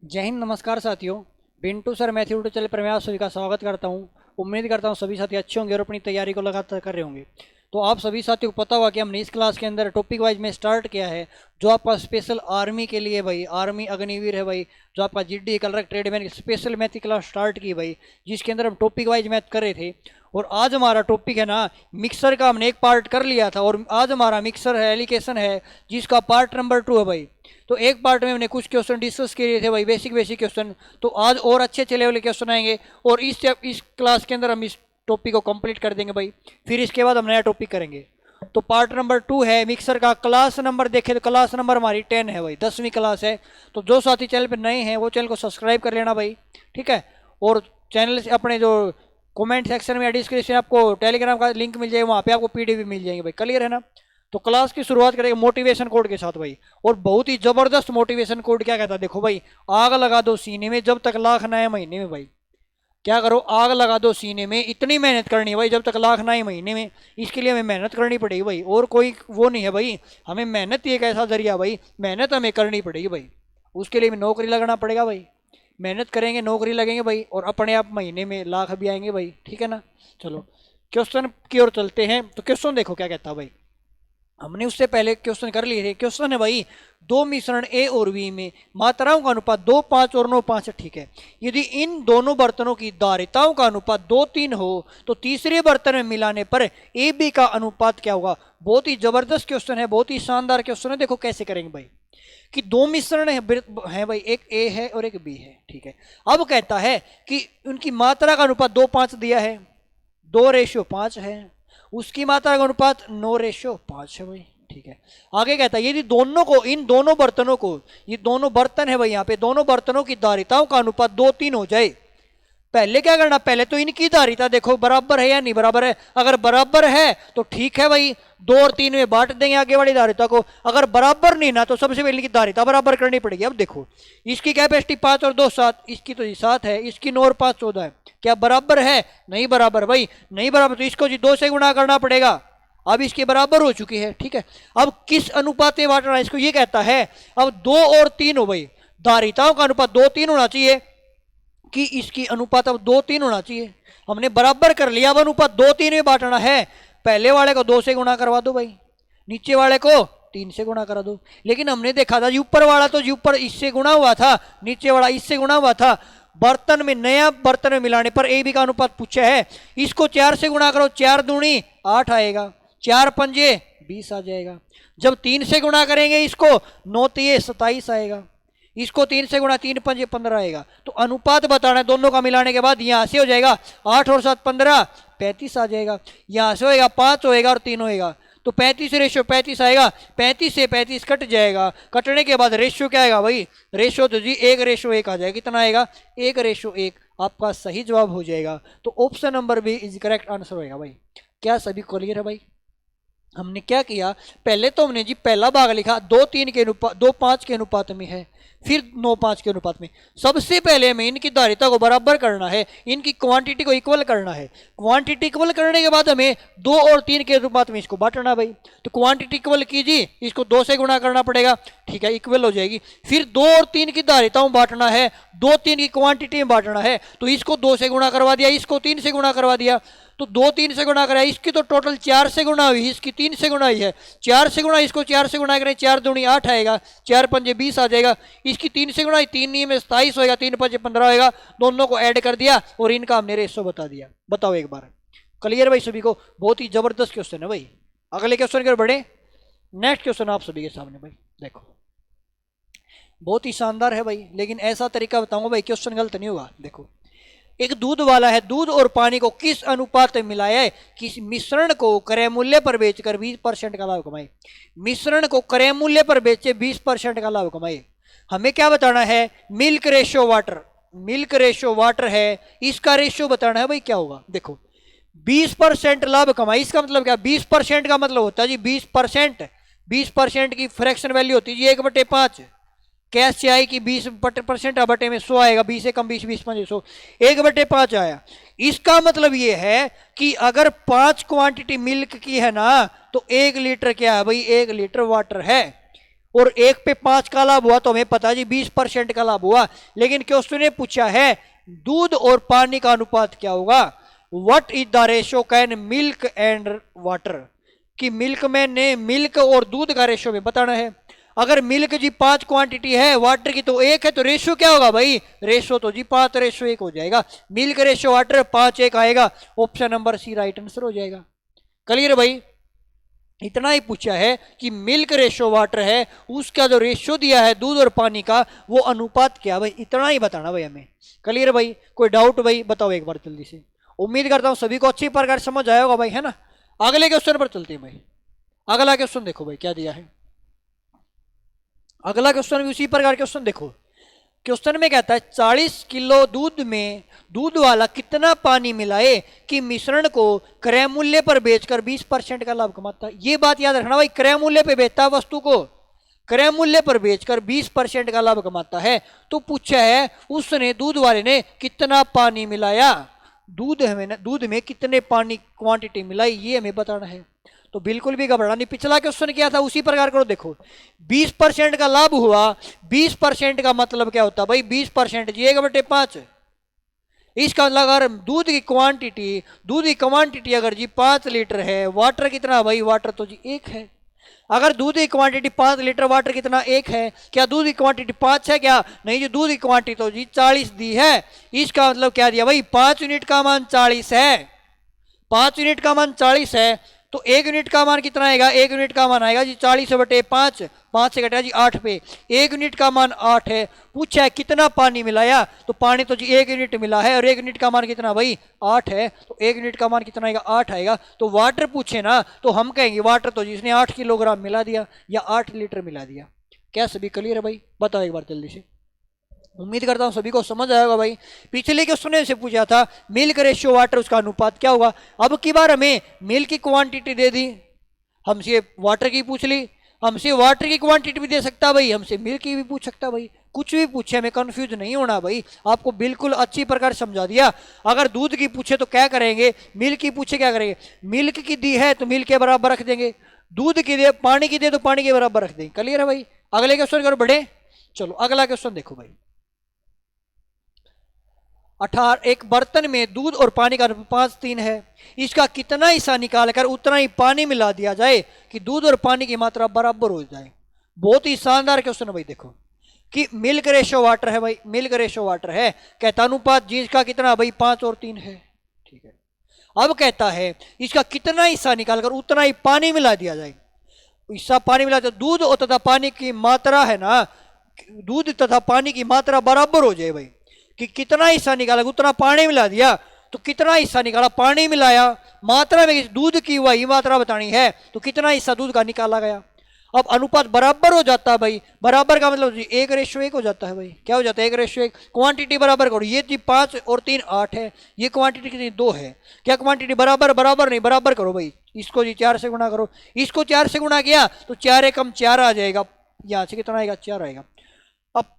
जय हिंद, नमस्कार साथियों। Pintu sir math YouTube channel पर मैं आप सभी का स्वागत करता हूं। उम्मीद करता हूं सभी साथी अच्छे होंगे और अपनी तैयारी को लगातार कर रहे होंगे। तो आप सभी साथियों को पता होगा कि हमने इस क्लास के अंदर टॉपिक वाइज में स्टार्ट किया है, जो आपका स्पेशल आर्मी के लिए भाई, आर्मी अग्निवीर है भाई, जो आपका GD colour tradesman special math की क्लास स्टार्ट की भाई, जिसके अंदर हम टॉपिक वाइज मैथ कर रहे थे। और आज हमारा टॉपिक है ना, मिक्सर का हमने एक पार्ट कर लिया था और आज हमारा मिक्सर है एलिकेशन है, जिसका पार्ट नंबर 2 है भाई। तो एक पार्ट में हमने कुछ क्वेश्चन डिस्कस किए थे भाई, बेसिक क्वेश्चन। तो आज और अच्छे लेवल के क्वेश्चन आएंगे और इस क्लास के अंदर हम इस टॉपिक को कंप्लीट कर देंगे भाई। फिर इसके बाद हम नया टॉपिक करेंगे। तो पार्ट नंबर 2 है मिक्सर का। क्लास नंबर देखे तो क्लास नंबर हमारी 10 है भाई, 10वीं क्लास है। तो जो साथी चैनल पर नए हैं वो चैनल को सब्सक्राइब कर लेना भाई, ठीक है। और चैनल से अपने जो कमेंट सेक्शन में या डिस्क्रिप्शन आपको टेलीग्राम का लिंक मिल जाएगा, वहाँ पे आपको पीडीएफ मिल जाएंगे भाई। क्लियर है ना। तो क्लास की शुरुआत करेंगे मोटिवेशन कोड के साथ भाई। और बहुत ही जबरदस्त मोटिवेशन कोड क्या कहता है देखो भाई, आग लगा दो सीने में जब तक लाख ना आए महीने में भाई। क्या करो, आग लगा दो सीने में, इतनी मेहनत करनी है भाई जब तक लाख ना आए महीने में। इसके लिए हमें मेहनत करनी पड़ेगी भाई, और कोई वो नहीं है भाई। हमें मेहनत ही एक ऐसा जरिया भाई, मेहनत हमें करनी पड़ेगी भाई। उसके लिए भी नौकरी लगना पड़ेगा भाई। मेहनत करेंगे, नौकरी लगेंगे भाई, और अपने आप महीने में लाख भी आएंगे भाई, ठीक है ना। चलो क्वेश्चन की ओर चलते हैं। तो क्वेश्चन देखो क्या कहता है भाई। हमने उससे पहले क्वेश्चन कर लिए थे। क्वेश्चन है भाई, दो मिश्रण ए और बी में मात्राओं का अनुपात 2, 5 और 9, 5 ठीक है। यदि इन दोनों बर्तनों की धारिताओं का अनुपात 2, 3 हो तो तीसरे बर्तन में मिलाने पर ए बी का अनुपात क्या होगा। बहुत ही जबरदस्त क्वेश्चन है, बहुत ही शानदार क्वेश्चन है। देखो कैसे करेंगे भाई कि दो मिश्रण है भाई, एक ए है और एक बी है, ठीक है। अब कहता है कि उनकी मात्रा का अनुपात 2, 5 दिया है, 2:5 है। उसकी मात्रा का अनुपात 9:5 है भाई, ठीक है। आगे कहता है यदि दोनों को, इन दोनों बर्तनों को, ये दोनों बर्तन है भाई, यहाँ पे दोनों बर्तनों की धारिताओं का अनुपात 2, 3 हो जाए। पहले क्या करना, पहले तो इनकी धारिता देखो बराबर है या नहीं बराबर है। अगर बराबर है तो ठीक है भाई, 2 और 3 में बांट देंगे आगे वाली धारिता को। अगर बराबर नहीं ना तो सबसे पहले इनकी धारिता बराबर करनी पड़ेगी। अब देखो इसकी कैपेसिटी 5 और 2 7, इसकी तो 7 है, इसकी 9 और 5 14 है। क्या बराबर है? नहीं बराबर भाई, नहीं बराबर। तो इसको जी 2 से गुणा करना पड़ेगा। अब इसके बराबर हो चुकी है, ठीक है। अब किस अनुपात में बांटना है इसको, ये कहता है अब 2 और 3 हो भाई, धारिताओं का अनुपात 2, 3 होना चाहिए कि इसकी अनुपात अब 2, 3 होना चाहिए। हमने बराबर कर लिया। अब अनुपात 2, 3 में बांटना है। पहले वाले को 2 से गुणा करवा दो भाई, नीचे वाले को 3 से गुणा करा दो। लेकिन हमने देखा था ऊपर वाला तो ऊपर इससे गुणा हुआ था, नीचे वाला इससे गुणा हुआ था। बर्तन में, नया बर्तन में मिलाने पर ए बी का अनुपात पूछा है। इसको 4 से गुणा करो, 4 दूनी 8 आएगा, 4 पंजे 20 आ जाएगा। जब 3 से गुणा करेंगे इसको, 9 तिये 27 आएगा। इसको 3 से गुणा, 3 पंजे 15 आएगा। तो अनुपात बताना है दोनों का मिलाने के बाद। यहां से हो जाएगा 8 और 7 15, 35 आ जाएगा। यहां से होएगा 5 होएगा और 3 होएगा, तो 35:35 आएगा। 35 से 35 कट जाएगा। कटने के बाद रेशियो क्या आएगा भाई, रेशियो तो जी 1:1 आ जाएगा। कितना आएगा? 1:1 आपका सही जवाब हो जाएगा। तो option number B is correct answer होएगा भाई। क्या सभी क्लियर है भाई? हमने क्या किया, पहले तो हमने जी पहला भाग लिखा 2, 3 के अनुपात, 2, 5 के अनुपात में है, फिर 9, 5 के अनुपात में। सबसे पहले हमें इनकी धारिता को बराबर करना है, इनकी क्वांटिटी को इक्वल करना है। क्वांटिटी इक्वल करने के बाद हमें 2 और 3 के अनुपात में इसको बांटना भाई। तो क्वांटिटी इक्वल कीजिए, इसको 2 से गुणा करना पड़ेगा, ठीक है, इक्वल हो जाएगी। फिर 2 और 3 की धारिताओं बांटना है, 2, 3 की क्वांटिटी में बांटना है। तो इसको 2 से गुणा करवा दिया, इसको 3 से गुणा करवा दिया। तो 2, 3 से गुणा करा, इसकी तो टोटल 4 से गुणा हुई, इसकी 3 से गुणा हुई है। 4 से गुणा, इसको 4 से गुणा करें, 4 दूनी 8 आएगा, 4 पंजे 20 आ जाएगा। इसकी 3 से गुणा, 3 में 27 होएगा, 3 पंजे 15 होएगा। दोनों को ऐड कर दिया और इनका हमने रेशो बता दिया। बताओ एक बार, क्लियर भाई सभी को? बहुत ही जबरदस्त क्वेश्चन है भाई। अगले क्वेश्चन की ओर बढ़े। नेक्स्ट क्वेश्चन आप सभी के सामने भाई, देखो बहुत ही शानदार है भाई, लेकिन ऐसा तरीका बताऊंगा भाई क्वेश्चन गलत नहीं होगा। देखो एक दूध वाला है, दूध और पानी को किस अनुपात में मिलाया है कि मिश्रण को क्रय मूल्य पर बेचकर 20% का लाभ कमाए। मिश्रण को क्रय मूल्य पर बेचे 20% का लाभ कमाए। हमें क्या बताना है, milk ratio water, milk ratio water है, इसका रेशियो बताना है भाई क्या होगा। देखो 20% लाभ कमाए, इसका मतलब क्या, 20% का मतलब होता है जी 20%। 20% की फ्रैक्शन वैल्यू होती है जी 1/5। कैश से आई कि 20% बटे में 100 आएगा, 20 से कम 20, 20 5 100, 1/5 आया। इसका मतलब ये है कि अगर 5 क्वांटिटी मिल्क की है ना, तो 1 लीटर क्या है भाई, 1 लीटर वाटर है। और 1 पे 5 का लाभ हुआ तो हमें पता जी 20% का लाभ हुआ। लेकिन क्वेश्चन ने पूछा है दूध और पानी का अनुपात क्या होगा, what is the ratio can milk and water, कि मिल्क में ने मिल्क और दूध का रेशो में बताना है। अगर मिल्क जी 5 क्वांटिटी है, वाटर की तो 1 है, तो रेशो क्या होगा भाई, रेशो तो जी 5:1 हो जाएगा। मिल्क रेशो वाटर 5:1 आएगा, option number C right answer हो जाएगा। क्लियर भाई, इतना ही पूछा है कि मिल्क रेशो वाटर है, उसका जो रेशो दिया है दूध और पानी का वो अनुपात क्या भाई, इतना ही बताना भाई हमें। क्लियर भाई, कोई डाउट भाई बताओ एक बार जल्दी से। उम्मीद करता हूं सभी को अच्छी प्रकार समझ आया होगा भाई, है ना। अगले क्वेश्चन पर चलते हैं भाई। अगला क्वेश्चन देखो भाई क्या दिया है। अगला क्वेश्चन भी उसी प्रकार क्वेश्चन देखो। क्वेश्चन में कहता है 40 किलो दूध में दूध वाला कितना पानी मिलाए कि मिश्रण को क्रय मूल्य पर बेचकर 20% का लाभ कमाता है। ये बात याद रखना भाई, क्रय मूल्य पर बेचता वस्तु को, क्रय मूल्य पर बेचकर 20% का लाभ कमाता है। तो पूछा है उसने दूध वाले ने कितना पानी मिलाया, दूध में कितने पानी क्वांटिटी मिलाई, ये हमें बताना है। तो बिल्कुल भी घबराना नहीं, पिछला क्वेश्चन क्या था उसी प्रकार करो। देखो 20% का लाभ हुआ, 20% का मतलब क्या होता है भाई, 20% जी 1/5। इसका मतलब अगर दूध की क्वांटिटी अगर जी 5 लीटर है, वाटर कितना भाई, वाटर तो जी 1 है। अगर दूध की क्वांटिटी 5 लीटर, वाटर कितना 1 है, क्या दूध की क्वांटिटी 5 है क्या, नहीं जी, दूध की क्वांटिटी तो जी 40 दी है। इसका मतलब क्या दिया भाई, 5 यूनिट का मान 40 है, 5 यूनिट का मान 40 है, तो 1 यूनिट का मान कितना आएगा, 1 यूनिट का मान आएगा जी 40/5, 5 से घटेगा जी 8 पे, 1 यूनिट का मान 8 है। पूछा है कितना पानी मिलाया, तो पानी तो जी 1 यूनिट मिला है और 1 यूनिट का मान कितना भाई 8 है, तो 1 यूनिट का मान कितना आएगा 8 आएगा। तो वाटर पूछे ना तो हम कहेंगे वाटर तो जिसने 8 किलोग्राम मिला दिया या 8 लीटर मिला दिया। क्या सभी क्लियर है भाई, बताओ एक बार जल्दी से। उम्मीद करता हूं सभी को समझ आएगा भाई। पिछले क्वेश्चन से पूछा था मिल्क रेशियो वाटर, उसका अनुपात क्या होगा। अब की बार हमें मिल्क की क्वांटिटी दे दी, हमसे वाटर की पूछ ली, हमसे वाटर की क्वांटिटी भी दे सकता भाई, हमसे मिल्क की भी पूछ सकता भाई, कुछ भी पूछे, हमें कंफ्यूज नहीं होना भाई। आपको बिल्कुल अच्छी प्रकार समझा दिया। अगर दूध की पूछे तो क्या करेंगे, मिल्क की पूछे क्या करेंगे, मिल्क की दी है तो मिल्क के बराबर रख देंगे, दूध की दे, पानी की दे तो पानी के बराबर रख देंगे। क्लियर है भाई, अगले क्वेश्चन करो बढ़े। चलो अगला क्वेश्चन देखो भाई। 18 एक बर्तन में दूध और पानी का अनुपात 5:3 है, इसका कितना हिस्सा निकालकर उतना ही पानी मिला दिया जाए कि दूध और पानी की मात्रा बराबर हो जाए। बहुत ही शानदार क्वेश्चन है भाई। देखो कि मिल्क रेशो वाटर है भाई, मिल्क रेशो वाटर है, कहता अनुपात जी इसका कितना भाई 5 और 3 है, ठीक है। अब कहता है इसका कितना हिस्सा निकालकर उतना ही पानी मिला दिया जाए। हिस्सा पानी मिला, तो दूध और तथा पानी की मात्रा है ना, दूध तथा पानी की मात्रा बराबर हो जाए भाई, कि कितना हिस्सा निकाला उतना पानी मिला दिया, तो कितना हिस्सा निकाला पानी मिलाया, मात्रा में दूध की वही मात्रा बतानी है, तो कितना हिस्सा दूध का निकाला गया। अब अनुपात बराबर हो जाता है भाई, बराबर का मतलब 1:1 हो जाता है भाई। क्या हो जाता है 1:1, क्वांटिटी बराबर करो, ये जी 5 और 3 8 है, ये क्वांटिटी कितनी 2 है, क्या क्वांटिटी बराबर, बराबर नहीं, बराबर करो भाई, इसको जी 4 से गुणा करो, इसको 4 से गुणा किया तो 4 एकम 4 आ जाएगा, यहाँ से कितना आएगा 4 आएगा। अब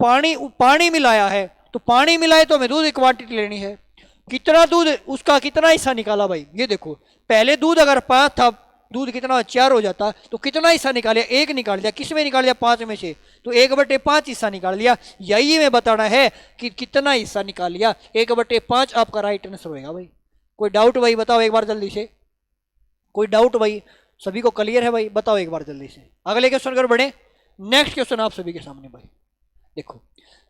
पानी मिलाया है, तो पानी मिलाए तो हमें दूध की क्वांटिटी लेनी है, कितना दूध, उसका कितना हिस्सा निकाला भाई। ये देखो पहले दूध अगर 5 था, दूध कितना 4 हो जाता, तो कितना हिस्सा निकालिया 1 निकाल लिया, किस में निकाल लिया 5 में से, तो 1/5 हिस्सा निकाल लिया। यही हमें बताना है कि कितना हिस्सा निकाल लिया, 1/5 आपका राइट आंसर होगा भाई। कोई डाउट भाई बताओ एक बार जल्दी से, कोई डाउट भाई, सभी को क्लियर है भाई, बताओ एक बार जल्दी से। अगले क्वेश्चन कर बढ़े। नेक्स्ट क्वेश्चन आप सभी के सामने भाई। देखो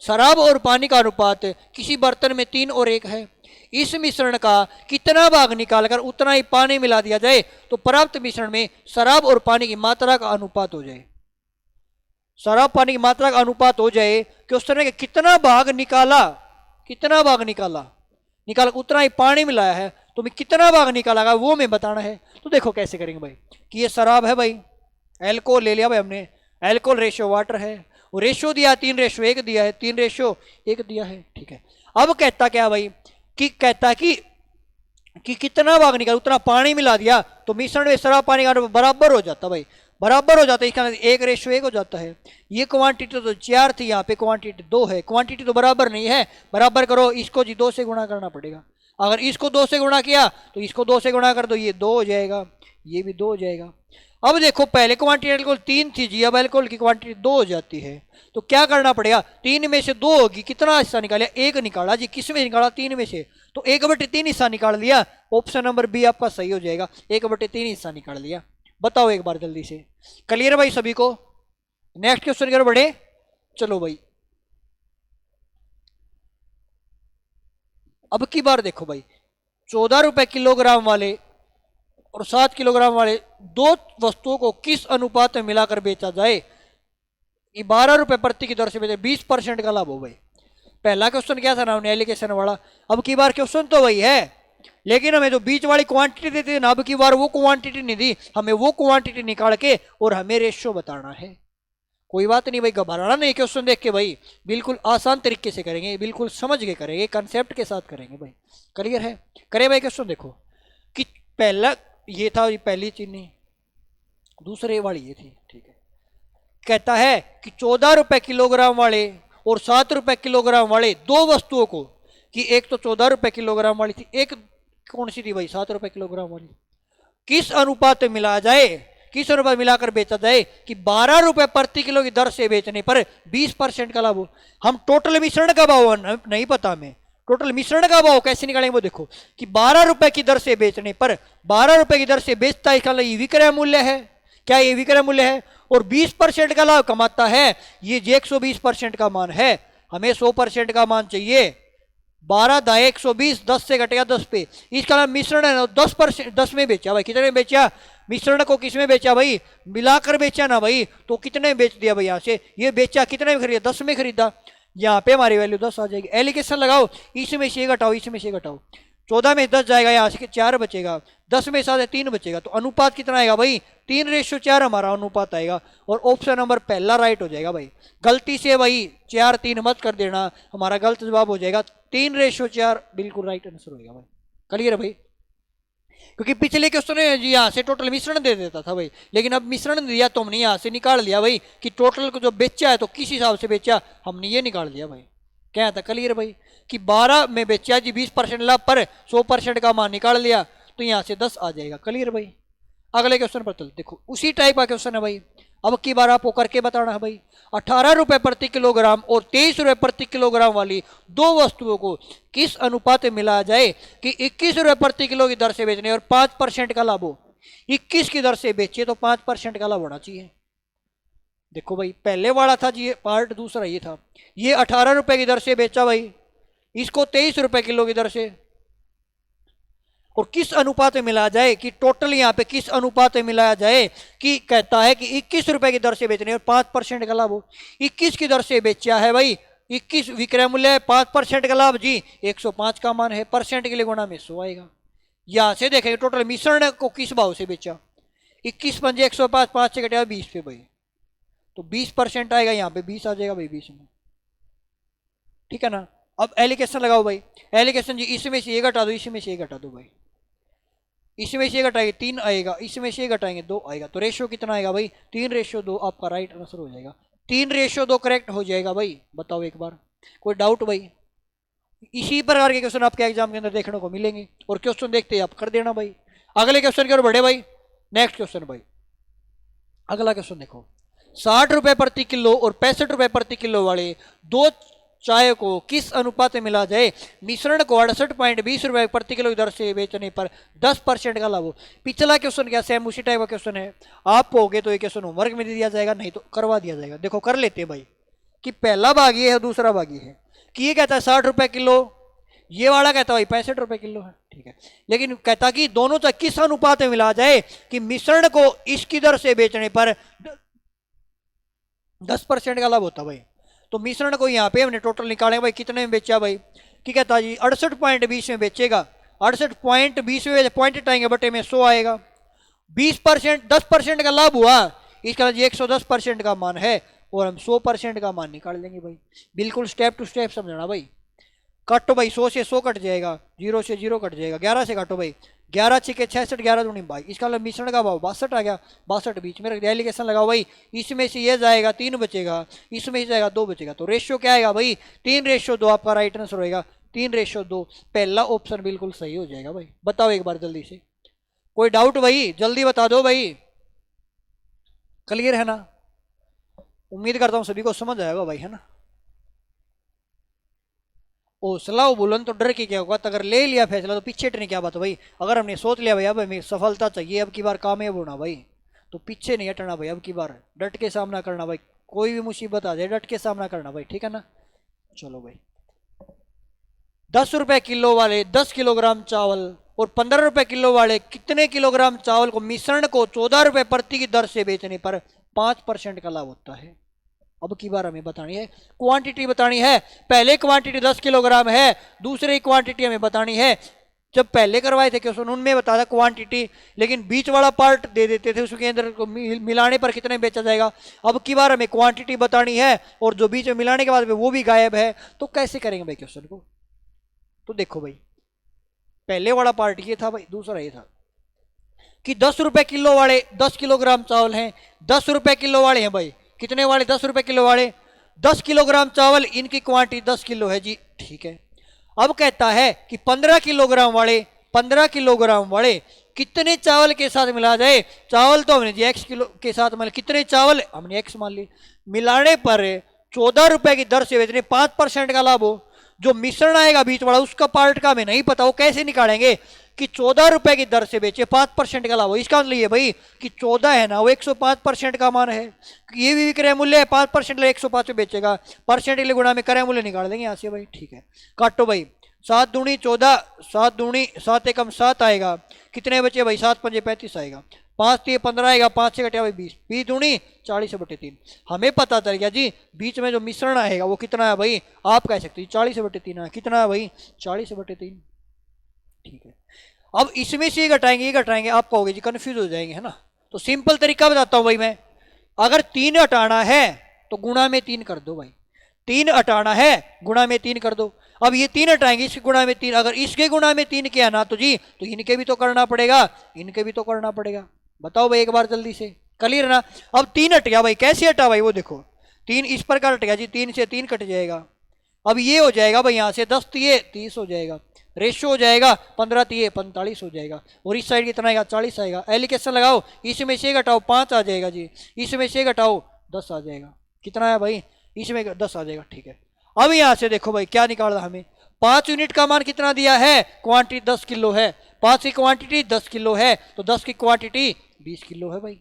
शराब और पानी का अनुपात किसी बर्तन में 3 और 1 है, इस मिश्रण का कितना भाग निकालकर उतना ही पानी मिला दिया जाए तो प्राप्त मिश्रण में शराब और पानी की मात्रा का अनुपात हो जाए। शराब पानी की मात्रा का अनुपात हो जाए, क्वेश्चन में कितना भाग निकाला, कितना भाग निकाल उतना ही पानी मिलाया है, तो मैं कितना भाग निकाला वो मैं बताना है। तो देखो कैसे करेंगे भाई, कि ये शराब है भाई, एल्कोहल ले लिया भाई हमने, एल्कोहल रेशियो वाटर है, वो रेशियो दिया 3:1 दिया है, 3:1 दिया है, ठीक है। अब कहता क्या भाई, कि कहता कि कितना भाग निकाल उतना पानी मिला दिया, तो मिश्रण में शराब पानी का बराबर हो जाता भाई, बराबर हो जाता है, इसका 1:1 हो जाता है। ये क्वांटिटी तो 4 थी, यहाँ पे क्वांटिटी 2 है, क्वांटिटी तो बराबर नहीं है, बराबर करो, इसको जी 2 से गुणा करना पड़ेगा। अगर इसको 2 से गुणा किया तो इसको 2 से गुणा कर दो, ये 2 हो जाएगा, ये भी 2 हो जाएगा। अब देखो पहले क्वांटिटी एल्कोहल 3 थी जी, अब एल्कोहल की क्वांटिटी 2 हो जाती है, तो क्या करना पड़ेगा, 3 में से 2 होगी, कितना हिस्सा निकाला, 1 निकाला जी, किस में निकाला, 3 में से, तो 1/3 हिस्सा निकाल लिया, ऑप्शन नंबर बी आपका सही हो जाएगा, 1/3 हिस्सा निकाल लिया। बताओ एक बार जल्दी से, क्लियर भाई सभी को? नेक्स्ट क्वेश्चन की ओर बढ़े, चलो भाई। अब की बार देखो भाई, 14 रुपए किलोग्राम वाले और 7 किलोग्राम वाले दो वस्तुओं को किस अनुपात में मिलाकर बेचा जाए कि 12 रुपए प्रति की दर से बेचे, 20% का लाभ हो भाई। पहला क्वेश्चन क्या था ना, हमने एलिगेशन वाला। अब की बार क्वेश्चन तो वही है, लेकिन हमें जो बीच वाली क्वांटिटी देती है ना, अब की बार वो क्वांटिटी नहीं दी, हमें वो क्वांटिटी निकाल के और हमें रेशियो बताना है। कोई बात नहीं भाई, घबराना नहीं, क्वेश्चन देख के भाई बिल्कुल आसान तरीके से करेंगे, बिल्कुल समझ के करेंगे, कंसेप्ट के साथ करेंगे भाई। क्लियर है? करे भाई क्वेश्चन देखो कि पहला ये था, ये पहली चीनी, दूसरे वाली ये थी, ठीक है। कहता है कि 14 रुपए किलोग्राम वाले और 7 रुपए किलोग्राम वाले दो वस्तुओं को, कि एक तो 14 रुपए किलोग्राम वाली थी, एक कौन सी थी भाई, 7 रुपए किलोग्राम वाली, किस अनुपात में मिलाया जाए, किस अनुपात मिलाकर बेचा जाए कि 12 रुपए प्रति किलो की दर से बेचने पर 20% का लाभ हो। हम टोटल मिश्रण का भाव नहीं पता हमें, टोटल मिश्रण का भाव कैसे निकालेंगे वो देखो, कि 12 रुपए की दर से बेचने पर 12 रुपए की दर से बेचता है, इसका ये विक्रय मूल्य है, क्या ये विक्रय मूल्य है, और 20% का लाभ कमाता है, ये 120% का मान है, हमें 100% का मान चाहिए। 12 दाए 120, 10 से घटेगा 10 पे, इसका नाम मिश्रण है ना, 10% 10 में बेचा भाई, कितने में बेचा, मिश्रण को किस में बेचा भाई, मिलाकर बेचा ना भाई, तो कितने में बेच दिया भाई, यहाँ से ये बेचा कितने में खरीदा, 10 में खरीदा, यहाँ पे हमारी वैल्यू 10 आ जाएगी। एलिगेशन लगाओ, इसमें से घटाओ, इसमें से घटाओ, 14 में 10 जाएगा, यहाँ से 4 बचेगा, 10 में 7 3 बचेगा, तो अनुपात कितना आएगा भाई, 3:4 हमारा अनुपात आएगा, और ऑप्शन नंबर पहला राइट हो जाएगा भाई। गलती से भाई 4-3 मत कर देना, हमारा गलत जवाब हो जाएगा, 3:4 बिल्कुल राइट आंसर होगा भाई। क्लियर है भाई? क्योंकि पिछले क्वेश्चन में जी यहाँ से टोटल मिश्रण दे देता था भाई, लेकिन अब मिश्रण दिया तो हमने यहाँ से निकाल लिया भाई कि टोटल को जो बेचा है तो किस हिसाब से बेचा, हमने ये निकाल दिया भाई। क्या था? क्लियर भाई कि 12 में बेचा जी, 20% लाभ पर 100% का मान निकाल लिया, तो यहाँ से 10 आ जाएगा। क्लियर भाई? अगले क्वेश्चन पर चल, देखो उसी टाइप का क्वेश्चन है भाई, अब की बार आपको करके बताना है भाई। 18 रुपए प्रति किलोग्राम और 23 रुपए प्रति किलोग्राम वाली दो वस्तुओं को किस अनुपात में मिलाया जाए कि 21 रुपए प्रति किलो की दर से बेचने और 5% का लाभ हो। 21 की दर से बेचे तो 5% का लाभ होना चाहिए। देखो भाई पहले वाला था जी, पार्ट दूसरा ये था, ये 18 रुपए की दर से बेचा भाई, इसको 23 रुपए किलो की दर से, और किस अनुपात में मिलाया जाए कि टोटल यहाँ पे किस अनुपात में मिलाया जाए कि कहता है कि 21 रुपए की दर से बेचने और 5% का लाभ हो। 21 की दर से बेचा है भाई, 21 विक्रय मूल्य है, 5% का लाभ जी 105 का मान है, परसेंट के लिए गुणा में 100 आएगा। यहाँ से देखेंगे टोटल मिश्रण को किस भाव से बेचा, 21 पंजे 105, 5 से घटेगा 20 पे भाई, तो 20% आएगा, यहाँ पे 20 आ जाएगा भाई 20 में, ठीक है ना। अब एलिगेशन लगाओ भाई, एलिगेशन जी इसमें से ये घटा दो, इसमें से ये घटा दो भाई, इसमें से घटाएंगे 3 आएगा, इसमें से घटाएंगे 2 आएगा, तो रेशियो कितना आएगा भाई 3:2, आपका राइट आंसर हो जाएगा। 3:2 करेक्ट हो जाएगा भाई। बताओ एक बार, कोई डाउट भाई? इसी प्रकार के क्वेश्चन आपके एग्जाम के अंदर देखने को मिलेंगे, और क्वेश्चन देखते ही आप कर देना भाई। अगले क्वेश्चन की ओर बढ़े भाई, नेक्स्ट क्वेश्चन भाई, अगला क्वेश्चन देखो, 60 रुपए प्रति किलो और 65 रुपए प्रति किलो वाले दो चाय को किस अनुपात में मिला जाए मिश्रण को 68.20 रुपए प्रति किलो की दर से बेचने पर 10% का लाभ हो। पिछला क्वेश्चन क्या सेम उसी टाइप का क्वेश्चन है, आप होगे तो ये क्वेश्चन होमवर्क में दे दिया जाएगा, नहीं तो करवा दिया जाएगा। देखो कर लेते हैं भाई कि पहला भाग ये है, दूसरा भाग ये है, कि ये कहता है 60 रुपए किलो, ये वाला कहता है भाई 65 रुपए किलो है, ठीक है, लेकिन कहता कि दोनों चाय किस अनुपात में मिला जाए कि मिश्रण को इसकी दर से बेचने पर 10% का लाभ होता भाई। तो मिश्रण को यहाँ पे हमने टोटल निकालेंगे भाई, कितने में बेचा भाई, कि कहता जी 68.20 में बेचेगा, 68.20 में पॉइंट हटाएंगे बटे में 100 आएगा, 20% 10% का लाभ हुआ, इसका 110% का मान है, और हम 100% का मान निकाल लेंगे भाई। बिल्कुल स्टेप टू स्टेप समझना भाई। काटो भाई, 100 से 100 कट जाएगा, 0 से 0 कट जाएगा, 11 से काटो भाई, 11 छिके 66, 11 दूनी 22, इसका मतलब मिश्रण का भाव 62 आ गया, 62 बीच में रख दिया। एलिगेशन लगाओ भाई, इसमें से ये जाएगा 3 बचेगा, इसमें से जाएगा 2 बचेगा, तो रेशियो क्या आएगा भाई 3:2, आपका राइट आंसर होएगा 3:2, पहला ऑप्शन बिल्कुल सही हो जाएगा भाई। बताओ एक बार जल्दी से, कोई डाउट भाई, जल्दी बता दो भाई। क्लियर है ना? उम्मीद करता हूं सभी को समझ आएगा भाई, है ना? हौसला बुलंद तो डर के क्या होगा, अगर ले लिया फैसला तो पीछे हटने क्या बात है भाई। अगर हमने सोच लिया भाई अब हमें सफलता चाहिए, अब की बार कामयाब होना भाई, तो पीछे नहीं हटना भाई, अब की बार डट के सामना करना भाई। कोई भी मुसीबत आ जाए डट के सामना करना भाई, ठीक है ना? चलो भाई, 10 रुपए किलो वाले 10 किलोग्राम चावल और 15 रुपए किलो वाले कितने किलोग्राम चावल को मिश्रण को 14 रुपए प्रति की दर से बेचने पर 5% का लाभ होता है। अब की बार हमें बतानी है, क्वांटिटी बतानी है। पहले क्वांटिटी 10 किलोग्राम है, दूसरी क्वांटिटी हमें बतानी है। जब पहले करवाए थे क्वेश्चन उनमें बता था क्वांटिटी, लेकिन बीच वाला पार्ट दे देते थे, उसके अंदर मिलाने पर कितने बेचा जाएगा। अब की बार हमें क्वांटिटी बतानी है और जो बीच में मिलाने के बाद वो भी गायब है, तो कैसे करेंगे भाई क्वेश्चन को? तो देखो भाई, पहले वाला पार्ट ये था भाई, दूसरा ये था कि 10 रुपए किलो वाले 10 किलोग्राम चावल हैं, 10 रुपए किलो वाले हैं भाई, कितने वाले? 10 रुपए किलो वाले 10 किलोग्राम चावल, इनकी क्वांटिटी 10 किलो है जी, ठीक है। अब कहता है कि 15 किलोग्राम वाले कितने चावल के साथ मिला जाए। चावल तो हमने जी x किलो के साथ मतलब कितने चावल हमने x मान ली, मिलाने पर 14 रुपए की दर से बेचने 5% का लाभ हो। जो मिश्रण आएगा बीच वाला उसका पार्ट का हमें नहीं पता, वो कैसे निकालेंगे कि 14 रुपए की दर से बेचे 5% का लाभ हो। इसका मतलब ये भाई कि 14 है ना वो 105% का मान है, ये भी विक्रय मूल्य है, 5% 105 पे बेचेगा, परसेंट के लिए गुणा में क्रय मूल्य निकाल देंगे यहाँ से भाई, ठीक है। काटो भाई, 7 दूनी 14, 7 दूनी 7 एकम 7 आएगा, कितने बचे भाई? 7 पंजे 35 आएगा, 5 3 15 आएगा, 5 से घटिया भाई 20, 20 दूनी 40/3। हमें पता चल गया जी बीच में जो मिश्रण आएगा वो कितना है भाई, आप कह सकते हैं 40/3 है। कितना है भाई? 40/3, ठीक है। अब इसमें से ये घटाएंगे, आप कहोगे जी कंफ्यूज हो जाएंगे, है ना? तो सिंपल तरीका बताता हूं भाई मैं, अगर 3 हटाना है तो गुणा में 3 कर दो भाई, 3 हटाना है गुणा में 3 कर दो। अब ये 3 हटाएंगे, इसके गुणा में 3, अगर इसके गुणा में 3 किया ना तो जी तो इनके भी तो करना पड़ेगा, इनके भी तो करना पड़ेगा। बताओ भाई एक बार जल्दी से, क्लियर ना? अब 3 हट गया भाई, कैसे हटा भाई? वो देखो 3 इस प्रकार हट गया जी, 3 से 3 कट जाएगा। अब ये हो जाएगा भाई यहाँ से 10 तिये 30 हो जाएगा, रेशो हो जाएगा 15 तिये 45 हो जाएगा, और इस साइड कितना आएगा? 40 आएगा। एलिकेशन लगाओ, इसमें से घटाओ 5 आ जाएगा जी, इसमें से घटाओ 10 आ जाएगा। कितना है भाई? इसमें 10 आ जाएगा, ठीक है। अब यहाँ से देखो भाई क्या निकालना हमें, 5 यूनिट का मान कितना दिया है? क्वांटिटी 10 किलो है, 5 की क्वांटिटी 10 किलो है, तो 10 की क्वांटिटी 20 किलो है भाई।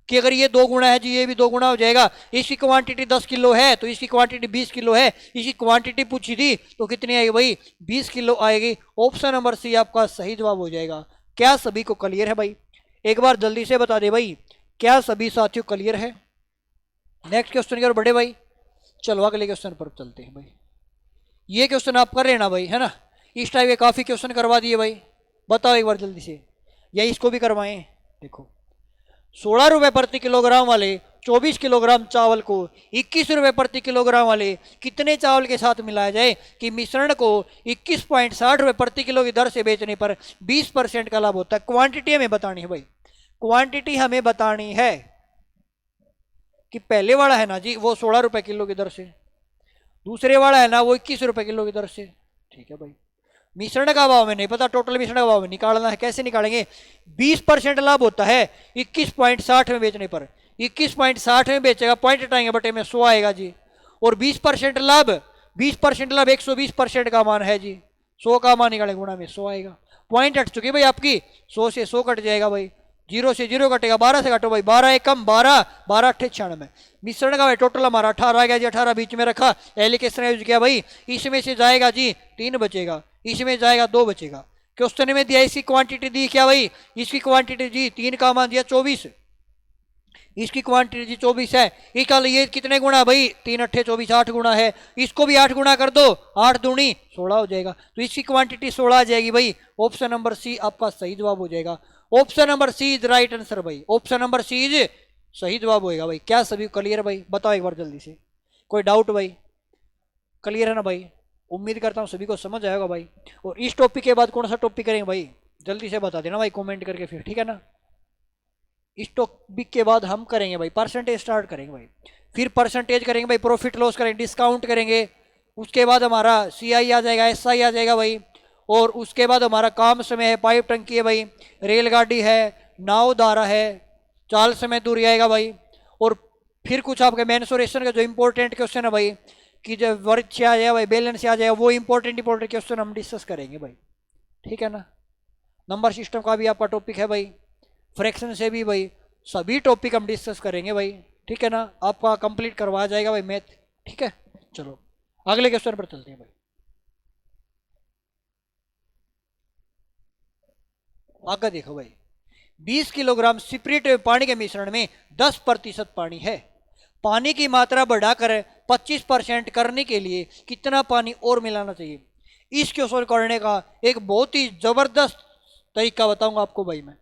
कि अगर ये 2 गुना है जी, ये भी 2 गुना हो जाएगा। इसकी क्वांटिटी 10 किलो है तो इसकी क्वांटिटी 20 किलो है, इसकी क्वांटिटी पूछी थी तो कितनी आएगी भाई? 20 किलो आएगी। ऑप्शन नंबर सी आपका सही जवाब हो जाएगा। क्या सभी को क्लियर है भाई? एक बार जल्दी से बता दे भाई, क्या सभी साथियों क्लियर है? नेक्स्ट क्वेश्चन की ओर बढ़े भाई, चलो अगले क्वेश्चन पर चलते हैं भाई। ये क्वेश्चन आप कर लेना भाई, है ना? इस टाइप के काफी क्वेश्चन करवा दिए भाई, बताओ एक बार जल्दी से, या इसको भी करवाएं। देखो 16 रुपए प्रति किलोग्राम वाले 24 किलोग्राम चावल को 21 रुपए प्रति किलोग्राम वाले कितने चावल के साथ मिलाया जाए कि मिश्रण को 21.60 रुपए प्रति किलो की दर से बेचने पर 20% का लाभ होता है। क्वांटिटी हमें बतानी है भाई, क्वांटिटी हमें बतानी है कि पहले वाला है ना जी वो 16 रुपए किलो की दर से, दूसरे वाला है ना वो 21 रुपए किलो की दर से, ठीक है भाई। मिश्रण का भाव में नहीं पता, टोटल मिश्रण का भाव में निकालना है। कैसे निकालेंगे? 20% लाभ होता है 21.60 में बेचने पर, 21.60 में बेचेगा, पॉइंट हटाएंगे बटे में 100 आएगा जी, और 20% लाभ 120% का मान है जी, 100 का मान निकालेंगे गुणा में 100 आएगा। पॉइंट हट चुकी भाई आपकी, 100 से 100 कट जाएगा भाई, 0 से 0 कटेगा, 12 से घटो भाई, 12 एकम 12, 12 अट्ठे 96। मिश्रण का भाई टोटल हमारा 18 आ गया जी, 18 बीच में रखा, एलिकेशन यूज किया भाई, इसमें से जाएगा जी 3 बचेगा, इसमें जाएगा 2 बचेगा। क्वेश्चन में दिया इसकी क्वांटिटी दी क्या भाई? इसकी क्वांटिटी जी 3 का मान दिया 24, इसकी क्वांटिटी जी 24 है। इसका ये कितने गुना भाई? 3 अट्ठे 24, 8 गुना है, इसको भी 8 गुना कर दो, 8 दूनी 16 हो जाएगा, तो इसकी क्वांटिटी 16 आ जाएगी भाई। ऑप्शन नंबर सी आपका सही जवाब हो जाएगा। Option number C is right answer भाई, ऑप्शन नंबर सी इज सही जवाब होएगा भाई। क्या सभी क्लियर भाई? बताओ एक बार जल्दी से, कोई डाउट भाई? क्लियर है ना भाई? उम्मीद करता हूँ सभी को समझ आएगा भाई। और इस टॉपिक के बाद कौन सा टॉपिक करेंगे भाई? जल्दी से बता देना भाई कमेंट करके फिर, ठीक है ना? इस टॉपिक के बाद हम करेंगे भाई परसेंटेज स्टार्ट करेंगे भाई, फिर परसेंटेज करेंगे भाई, प्रॉफिट लॉस करेंगे, डिस्काउंट करेंगे, उसके बाद हमारा CI आ जाएगा, SI आ जाएगा भाई, और उसके बाद हमारा काम समय है, पाइप टंकी है भाई, रेलगाड़ी है, नाव दारा है, चाल समय दूरी आएगा भाई, फिर कुछ आपके मेंसुरेशन का जो इंपॉर्टेंट क्वेश्चन है भाई, कि जब वर्ग से आ जाए भाई, बैलेंस से आ जाए, वो इंपॉर्टेंट क्वेश्चन हम डिस्कस करेंगे भाई, ठीक है ना। नंबर सिस्टम का भी आपका टॉपिक है भाई, फ्रैक्शन से भी भाई, सभी टॉपिक हम डिस्कस करेंगे भाई, ठीक है ना। आपका कंप्लीट करवा जाएगा भाई मैथ, ठीक है। चलो अगले क्वेश्चन पर चलते हैं भाई। आगे देखो भाई, 20 किलोग्राम स्पिरिट पानी के मिश्रण में 10% पानी है। पानी की मात्रा बढ़ाकर 25% करने के लिए कितना पानी और मिलाना चाहिए? इस क्वेश्चन करने का एक बहुत ही जबरदस्त तरीका बताऊंगा आपको भाई मैं।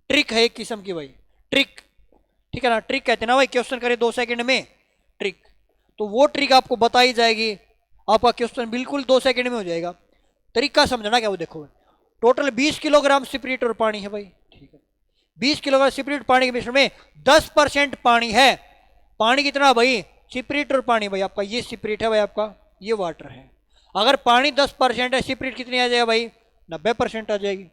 ट्रिक है एक किस्म की भाई, ट्रिक, ठीक है ना। ट्रिक कहते हैं ना भाई, क्वेश्चन करे 2 सेकंड में ट्रिक, तो वो ट्रिक आपको बताई जाएगी, आपका क्वेश्चन बिल्कुल 2 सेकंड में हो जाएगा। तरीका समझना क्या, वो देखो टोटल 20 किलोग्राम स्पिरिट और पानी है भाई, ठीक है। 20 किलोग्राम स्पिरिट पानी के मिश्रण में 10% पानी है। पानी कितना भाई? स्पिरिट और पानी भाई, आपका ये स्पिरिट है भाई, आपका ये वाटर है। अगर पानी 10% है, स्पिरिट कितनी आ जाएगा भाई? 90% आ जाएगी।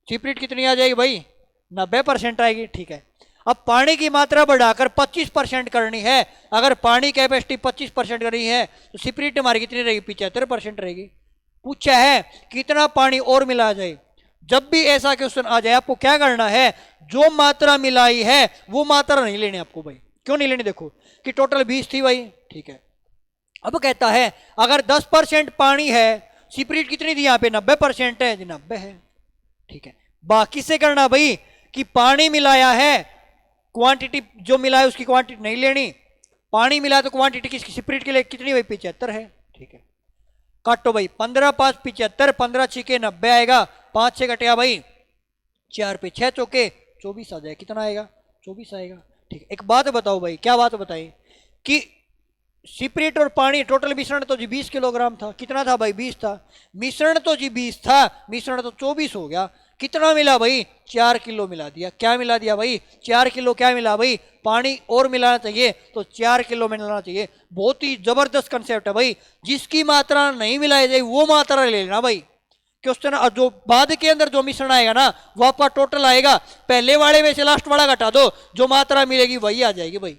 स्पिरिट कितनी आ जाएगी भाई? 90% आएगी, ठीक है। अब पानी की मात्रा बढ़ाकर 25% करनी है। अगर पानी कैपेसिटी 25% करनी है तो स्पिरिट हमारी कितनी रहेगी? 75% रहेगी। पूछा है कितना पानी और मिला जाए। जब भी ऐसा क्वेश्चन आ जाए आपको क्या करना है, जो मात्रा मिलाई है वो मात्रा नहीं लेनी आपको भाई। क्यों नहीं लेनी? देखो कि टोटल 20 थी भाई, ठीक है। अब कहता है अगर 10% पानी है, स्पिरिट कितनी थी यहाँ पे? 90% है, 90 है, ठीक है। बाकी से करना भाई कि पानी मिलाया है, क्वांटिटी जो मिला है उसकी क्वांटिटी नहीं लेनी। पानी मिला तो क्वांटिटी किसकी? स्पिरिट के लिए कितनी भाई? 75 है, ठीक है। काटो भाई, 15 5 75, 15 6 90 आएगा, 5 से कटेगा भाई 4 पे 6 चौके 24 आ जाएगा। कितना आएगा? 24 आएगा, ठीक है। एक बात बताओ भाई, क्या बात बताई कि स्पिरिट और पानी टोटल मिश्रण तो जी 20 किलोग्राम था। कितना था भाई? 20 था। मिश्रण तो जी 20 था, मिश्रण तो 24 हो गया। कितना मिला भाई? 4 किलो मिला दिया। क्या मिला दिया भाई? 4 किलो। क्या मिला भाई? पानी और मिलाना चाहिए तो 4 किलो मिलाना चाहिए। बहुत ही जबरदस्त कंसेप्ट है भाई। जिसकी मात्रा नहीं मिलाई जाए वो मात्रा ले लेना भाई। क्वेश्चन जो बाद के अंदर जो मिश्रण आएगा ना वो आपका टोटल आएगा। पहले वाले में से लास्ट वाला घटा दो, जो मात्रा मिलेगी वही आ जाएगी भाई।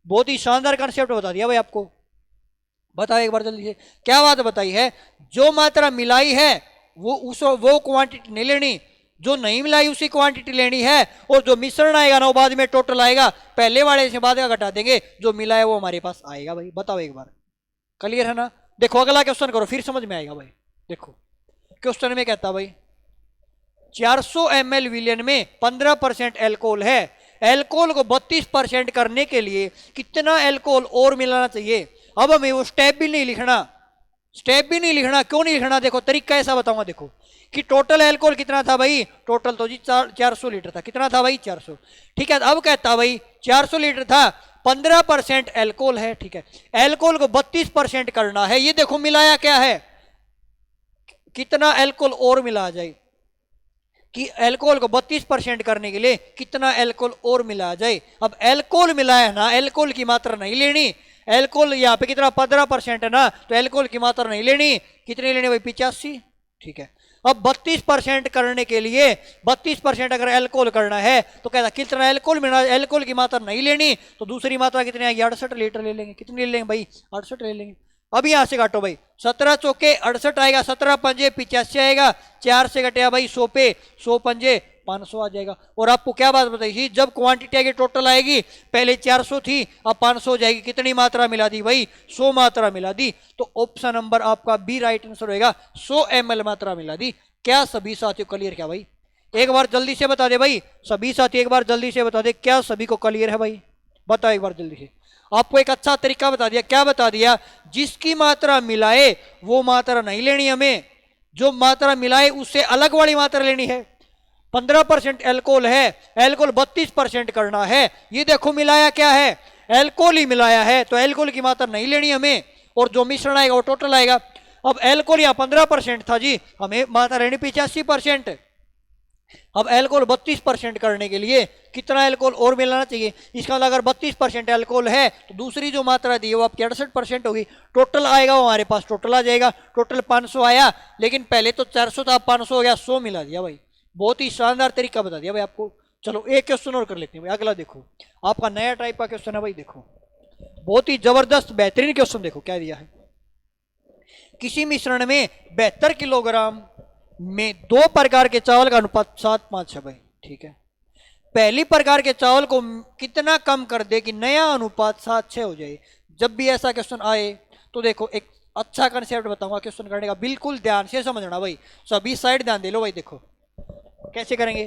बहुत ही शानदार कंसेप्ट बता दिया भाई आपको। बताओ एक बार जल्दी से, क्या बात बताई है? जो मात्रा मिलाई है वो क्वांटिटी नहीं लेनी, जो नहीं मिलाई उसी क्वांटिटी लेनी है। और जो मिश्रण आएगा ना वो बाद में टोटल आएगा, पहले वाले से बाद का घटा देंगे, जो मिला है वो हमारे पास आएगा भाई। बताओ एक बार, क्लियर है ना? देखो अगला क्वेश्चन करो, फिर समझ में आएगा भाई। देखो क्वेश्चन में कहता भाई 400 ml विलियन में 15% एल्कोहल है। एल्कोहल को 32% करने के लिए कितना एल्कोहल और मिलाना चाहिए? अब हमें वो स्टेप भी नहीं लिखना, स्टेप भी नहीं लिखना। क्यों नहीं लिखना? देखो तरीका ऐसा बताऊंगा। देखो कि टोटल एल्कोहल कितना था भाई? टोटल तो जी 400 लीटर था। कितना था भाई? 400, ठीक है। अब कहता भाई 400 लीटर था, 15% एल्कोहल है, ठीक है। एल्कोहल को 32% करना है। ये देखो मिलाया क्या है, कितना एल्कोहल और मिला जाए, कि एल्कोहल को 32% करने के लिए कितना एल्कोहल और मिला जाए। अब एल्कोहल मिलाया ना, एल्कोहल की मात्रा नहीं लेनी। एल्कोहल यहाँ पे कितना? 15% है ना, तो एल्कोहल की मात्रा नहीं लेनी। कितनी लेनी भाई? 85, ठीक है। अब 32% करने के लिए 32% अगर एल्कोहल करना है तो कहता कितना एल्कोहल मिला, एल्कोहल की मात्रा नहीं लेनी, तो दूसरी मात्रा कितनी आएगी? 68 लीटर ले लेंगे। कितनी ले लेंगे भाई? 68 ले लेंगे। अब यहां से काटो भाई, 17 चौके 68 आएगा, 17 पंजे 85 आएगा, 4 से कटेगा भाई 100 पे 100 पंजे 500 आ जाएगा। और आपको क्या बात बताई थी? जब क्वांटिटी आएगी टोटल आएगी, पहले 400 थी अब 500 हो जाएगी। कितनी मात्रा मिला दी भाई? 100 मात्रा मिला दी। तो ऑप्शन नंबर आपका बी राइट आंसर होगा, 100 ml मात्रा मिला दी। क्या सभी साथियों क्लियर? क्या भाई एक बार जल्दी से बता दे भाई, सभी साथी एक बार जल्दी से बता दे, क्या सभी को क्लियर है भाई? बताओ एक बार जल्दी से। आपको एक अच्छा तरीका बता दिया। क्या बता दिया? जिसकी मात्रा मिलाए वो मात्रा नहीं लेनी हमें, जो मात्रा मिलाए उससे अलग वाली मात्रा लेनी है। 15% एल्कोहल है, एल्कोहल 32% करना है। ये देखो मिलाया क्या है? एल्कोहल ही मिलाया है, तो एल्कोहल की मात्रा नहीं लेनी हमें, और जो मिश्रण आएगा वो टोटल आएगा। अब एल्कोहल यहाँ 15% था जी, हमें मात्रा लेनी 85%। अब एल्कोहल 32% करने के लिए कितना एल्कोहल और मिलाना चाहिए? इसका मतलब अगर 32% एल्कोहल है तो दूसरी जो मात्रा दी है वो आपकी 68% होगी। टोटल आएगा वो हमारे पास, टोटल आ जाएगा। टोटल 500 आया, लेकिन पहले तो 400 था, 500 हो गया, 100 मिला दिया भाई। बहुत ही शानदार तरीका बता दिया भाई आपको। चलो एक क्वेश्चन और कर लेते हैं भाई। अगला देखो, आपका नया टाइप का क्वेश्चन है भाई। देखो बहुत ही जबरदस्त बेहतरीन क्वेश्चन, देखो क्या दिया है। किसी मिश्रण में 72 किलोग्राम में 2 प्रकार के चावल का अनुपात 7:5 है भाई, ठीक है। पहली प्रकार के चावल को कितना कम कर दे कि नया अनुपात 7:6 हो जाए। जब भी ऐसा क्वेश्चन आए तो देखो एक अच्छा कंसेप्ट बताऊंगा क्वेश्चन करने का, बिल्कुल ध्यान से समझना भाई, सभी साइड ध्यान दे लो भाई। देखो कैसे करेंगे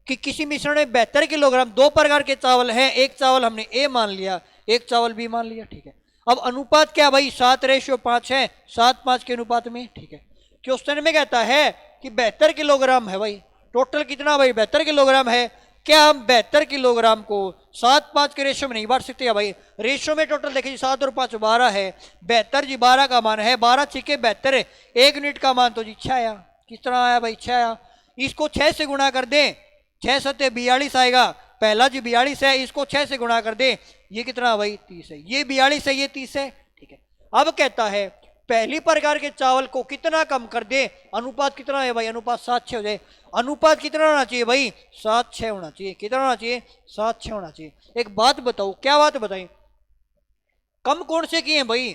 कि किसी मिश्रण में 72 किलोग्राम 2 प्रकार के चावल हैं, एक चावल हमने ए मान लिया, एक चावल बी मान लिया, ठीक है। अब अनुपात क्या भाई 7:5 है, 7:5 के अनुपात में, ठीक है। क्वेश्चन में कहता है कि 72 किलोग्राम है भाई, टोटल कितना भाई 72 किलोग्राम है। क्या हम 72 किलोग्राम को 7:5 के रेशियो में नहीं बांट सकते? भाई रेशियो में टोटल देखिए 7 और 5 12 है, 72 जी 12 का मान है, 12 छिके 72, 1 यूनिट का मान तो जी 6 आया। किस तरह आया भाई 6 आया। इसको 6 से गुणा कर दें, 6 7 42 आएगा, पहला जी 42 है, इसको 6 से गुणा कर दें, ये कितना भाई 30 है, ये 42 है, ये 30 है, ठीक है। अब कहता है पहली प्रकार के चावल को कितना कम कर दे, अनुपात कितना है भाई, अनुपात 7:6 हो जाए। अनुपात कितना होना चाहिए भाई 7:6 होना चाहिए, कितना होना चाहिए 7:6 होना चाहिए। एक बात बताओ, क्या बात बताई, कम कौन से किए भाई,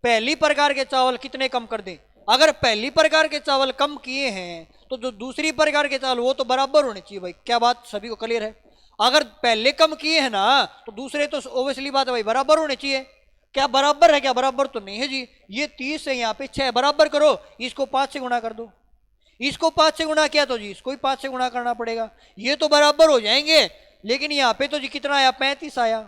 पहली प्रकार के चावल कितने कम कर दें। अगर पहली प्रकार के चावल कम किए हैं तो जो दूसरी प्रकार के चावल वो तो बराबर होने चाहिए भाई। क्या बात सभी को क्लियर है? अगर पहले कम किए हैं ना तो दूसरे तो ओब्वियसली बात है भाई बराबर होने चाहिए। क्या बराबर है? क्या बराबर तो नहीं है जी। ये 30 है, यहाँ पे 6, बराबर करो, इसको 5 से गुणा कर दो, इसको 5 से गुणा किया तो जी इसको भी 5 से गुणा करना पड़ेगा, ये तो बराबर हो जाएंगे। लेकिन यहाँ पे तो जी कितना आया 35 आया।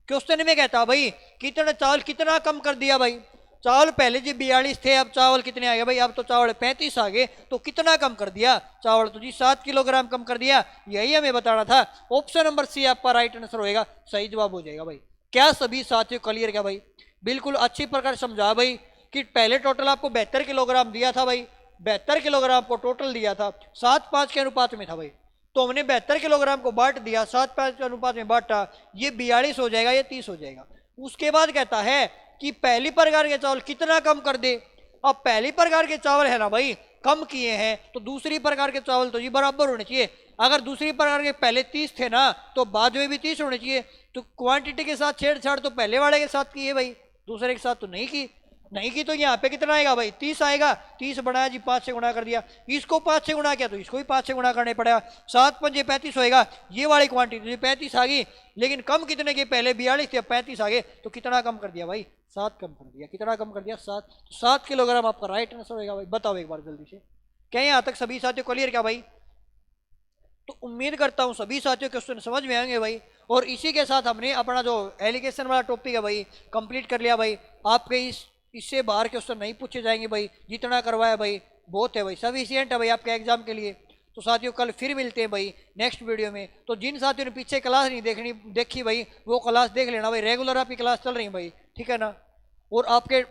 क्वेश्चन में कहता भाई कितना चावल कितना कम कर दिया भाई, चावल पहले जी 42 थे, अब चावल कितने आ गए भाई, अब तो चावल 35 आ गए, तो कितना कम कर दिया चावल, तो जी 7 किलोग्राम कम कर दिया। यही हमें बताना था। ऑप्शन नंबर सी आपका राइट आंसर होएगा, सही जवाब हो जाएगा भाई। क्या सभी साथियों क्लियर? क्या भाई बिल्कुल अच्छी प्रकार समझा भाई कि पहले टोटल आपको 72 किलोग्राम दिया था भाई, 72 किलोग्राम को टोटल दिया था, 7:5 के अनुपात में था भाई, तो हमने 72 किलोग्राम को बांट दिया, 7:5 के अनुपात में बांटा, ये 42 हो जाएगा, ये 30 हो जाएगा। उसके बाद कहता है कि पहली प्रकार के चावल कितना कम कर दे। अब पहली प्रकार के चावल है ना भाई कम किए हैं, तो दूसरी प्रकार के चावल तो ये बराबर होने चाहिए। अगर दूसरी प्रकार के पहले 30 थे ना तो बाद में भी 30 होने चाहिए। तो क्वांटिटी के साथ छेड़छाड़ तो पहले वाले के साथ की है भाई, दूसरे के साथ तो नहीं की तो यहाँ पे कितना आएगा भाई 30 आएगा। 30 बढ़ाया जी 5 से गुणा कर दिया, इसको 5 से गुणा किया तो इसको भी 5 से गुणा करने पड़ेगा, 7 5 35 होएगा। ये वाली क्वांटिटी 35 आ गई, लेकिन कम कितने के, पहले 42 थे 35 आ गए, तो कितना कम कर दिया भाई 7 कम कर दिया। कितना कम कर दिया 7, 7 किलोग्राम आपका राइट आंसर होगा भाई। बताओ एक बार जल्दी से, क्या यहाँ तक सभी साथियों क्लियर? क्या भाई तो उम्मीद करता हूँ सभी साथियों क्वेश्चन समझ में आएंगे भाई। और इसी के साथ हमने अपना जो एलिगेशन वाला टॉपिक है भाई कंप्लीट कर लिया भाई। आपके इससे बाहर क्वेश्चन नहीं पूछे जाएंगे भाई, जितना करवाया भाई बहुत है भाई, सफिशिएंट है भाई आपके एग्जाम के लिए। तो साथियों कल फिर मिलते हैं भाई नेक्स्ट वीडियो में। तो जिन साथियों ने पीछे क्लास नहीं देखी भाई वो क्लास देख लेना भाई, रेगुलर आपकी क्लास चल रही है भाई, ठीक है ना। और आपके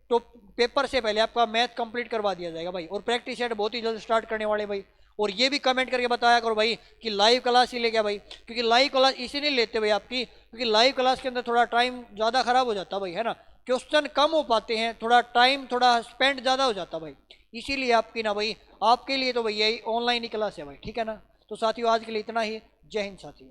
तो पेपर से पहले आपका मैथ कंप्लीट करवा दिया जाएगा भाई, और प्रैक्टिस सेट बहुत ही जल्द स्टार्ट करने वाले भाई। और ये भी कमेंट करके बताया करो भाई कि लाइव क्लास ही ले गया भाई, क्योंकि लाइव क्लास इसी नहीं लेते भाई आपकी, क्योंकि लाइव क्लास के अंदर थोड़ा टाइम ज़्यादा खराब हो जाता भाई, है ना, क्वेश्चन कम हो पाते हैं, थोड़ा टाइम थोड़ा स्पेंड ज़्यादा हो जाता भाई, इसीलिए आपकी ना भाई आपके लिए तो भाई यही ऑनलाइन ही क्लास है भाई, ठीक है ना। तो साथियों आज के लिए इतना ही, जय हिंद साथियों।